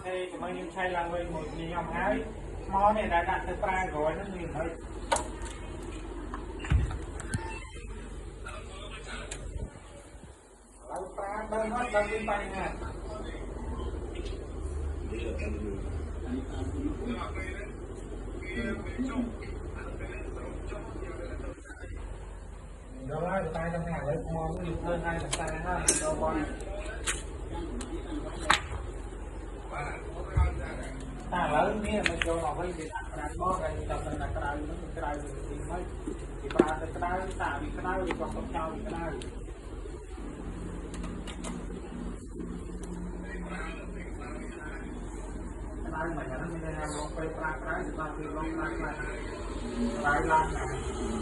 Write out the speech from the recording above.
thì của mình xay là người một nhom hái món này đã đặt từ pra rồi nó nhìn thấy lâu pra đơn hết đơn lên tay nha rồi lấy tay trong hàng lấy món nó nhiều hơn hay là tay ha đâu con lớn ní mình cho nó với cái bó cái cho nên là cái đai thì mới thì ba cái đai tạo vì cái đai thì còn không nhau thì cái đai mà nó mới làm một cái ba cái thì ba thì long lại lại làm này